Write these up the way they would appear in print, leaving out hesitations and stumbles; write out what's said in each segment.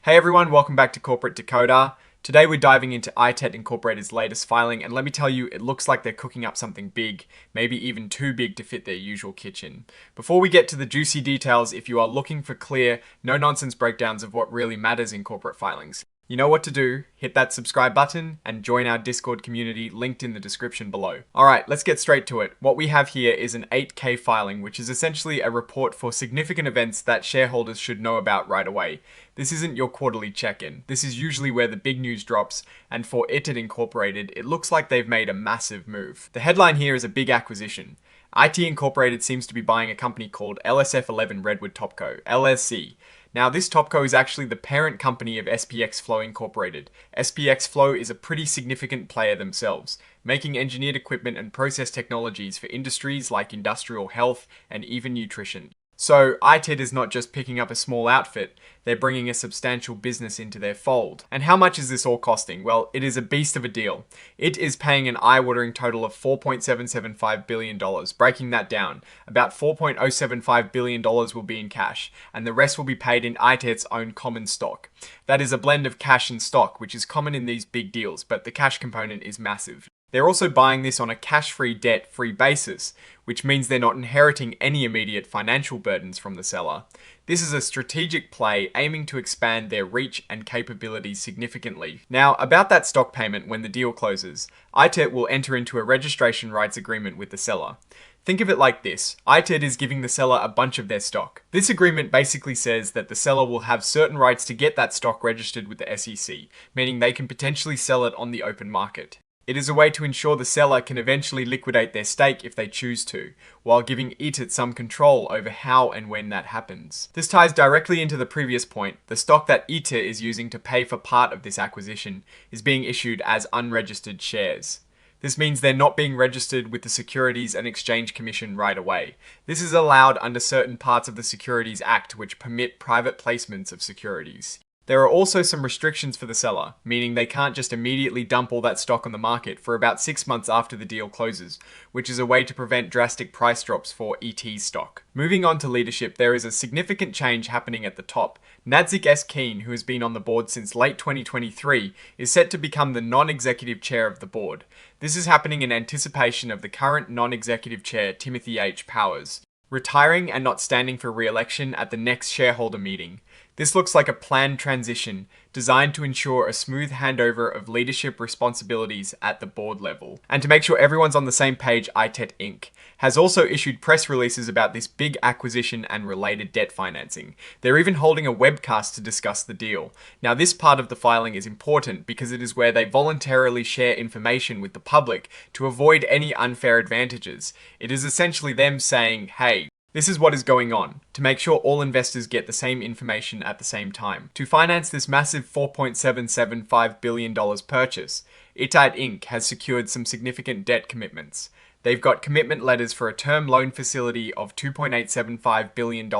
Hey everyone, welcome back to Corporate Decoder. Today we're diving into ITT Incorporated's latest filing, and let me tell you, it looks like they're cooking up something big, maybe even too big to fit their usual kitchen. Before we get to the juicy details, if you are looking for clear, no-nonsense breakdowns of what really matters in corporate filings, you know what to do. Hit that subscribe button and join our Discord community linked in the description below. Alright, let's get straight to it. What we have here is an 8K filing, which is essentially a report for significant events that shareholders should know about right away. This isn't your quarterly check-in. This is usually where the big news drops, and for ITT Incorporated, it looks like they've made a massive move. The headline here is a big acquisition. ITT Incorporated seems to be buying a company called LSF11 Redwood Topco, LSC. Now, this Topco is actually the parent company of SPX Flow Incorporated. SPX Flow is a pretty significant player themselves, making engineered equipment and process technologies for industries like industrial health and even nutrition. So, ITT is not just picking up a small outfit, they're bringing a substantial business into their fold. And how much is this all costing? Well, it is a beast of a deal. It is paying an eye-watering total of $4.775 billion. Breaking that down, about $4.075 billion will be in cash, and the rest will be paid in ITT's own common stock. That is a blend of cash and stock, which is common in these big deals, but the cash component is massive. They're also buying this on a cash-free, debt-free basis, which means they're not inheriting any immediate financial burdens from the seller. This is a strategic play aiming to expand their reach and capabilities significantly. Now, about that stock payment when the deal closes, ITT will enter into a registration rights agreement with the seller. Think of it like this. ITT is giving the seller a bunch of their stock. This agreement basically says that the seller will have certain rights to get that stock registered with the SEC, meaning they can potentially sell it on the open market. It is a way to ensure the seller can eventually liquidate their stake if they choose to, while giving ITT some control over how and when that happens. This ties directly into the previous point. The stock that ITT is using to pay for part of this acquisition is being issued as unregistered shares. This means they're not being registered with the Securities and Exchange Commission right away. This is allowed under certain parts of the Securities Act which permit private placements of securities. There are also some restrictions for the seller, meaning they can't just immediately dump all that stock on the market for about 6 months after the deal closes, which is a way to prevent drastic price drops for ET stock. Moving on to leadership, there is a significant change happening at the top. Nadzik S. Keene, who has been on the board since late 2023, is set to become the non-executive chair of the board. This is happening in anticipation of the current non-executive chair, Timothy H. Powers, retiring and not standing for re-election at the next shareholder meeting. This looks like a planned transition designed to ensure a smooth handover of leadership responsibilities at the board level. And to make sure everyone's on the same page, ITT Inc. has also issued press releases about this big acquisition and related debt financing. They're even holding a webcast to discuss the deal. Now, this part of the filing is important because it is where they voluntarily share information with the public to avoid any unfair advantages. It is essentially them saying, hey, this is what is going on, to make sure all investors get the same information at the same time. To finance this massive $4.775 billion purchase, ITT Inc. has secured some significant debt commitments. They've got commitment letters for a term loan facility of $2.875 billion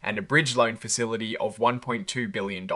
and a bridge loan facility of $1.2 billion.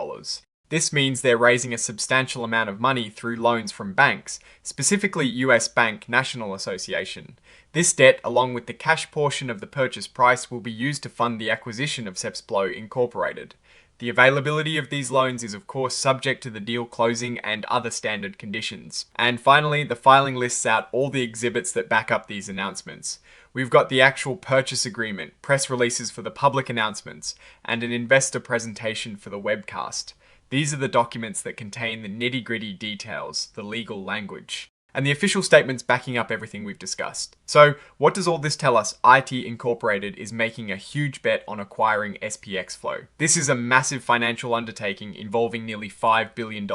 This means they're raising a substantial amount of money through loans from banks, specifically US Bank National Association. This debt, along with the cash portion of the purchase price, will be used to fund the acquisition of Flow Incorporated. The availability of these loans is of course subject to the deal closing and other standard conditions. And finally, the filing lists out all the exhibits that back up these announcements. We've got the actual purchase agreement, press releases for the public announcements, and an investor presentation for the webcast. These are the documents that contain the nitty-gritty details, the legal language, and the official statements backing up everything we've discussed. So, what does all this tell us? ITT Incorporated is making a huge bet on acquiring SPX Flow. This is a massive financial undertaking involving nearly $5 billion.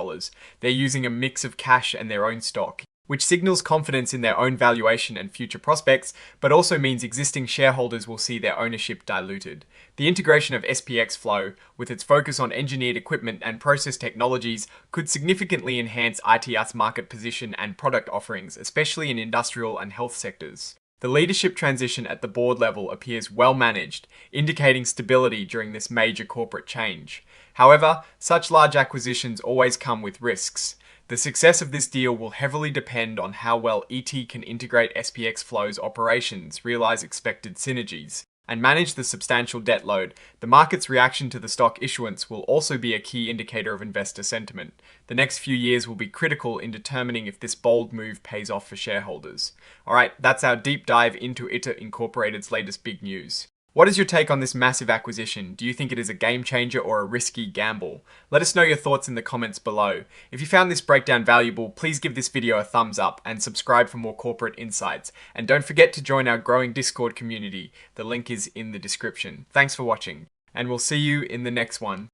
They're using a mix of cash and their own stock, which signals confidence in their own valuation and future prospects, but also means existing shareholders will see their ownership diluted. The integration of SPX Flow, with its focus on engineered equipment and process technologies, could significantly enhance ITT's market position and product offerings, especially in industrial and health sectors. The leadership transition at the board level appears well managed, indicating stability during this major corporate change. However, such large acquisitions always come with risks. The success of this deal will heavily depend on how well ET can integrate SPX Flow's operations, realize expected synergies, and manage the substantial debt load, the market's reaction to the stock issuance will also be a key indicator of investor sentiment. The next few years will be critical in determining if this bold move pays off for shareholders. Alright, that's our deep dive into ITT Incorporated's latest big news. What is your take on this massive acquisition? Do you think it is a game changer or a risky gamble? Let us know your thoughts in the comments below. If you found this breakdown valuable, please give this video a thumbs up and subscribe for more corporate insights. And don't forget to join our growing Discord community. The link is in the description. Thanks for watching, and we'll see you in the next one.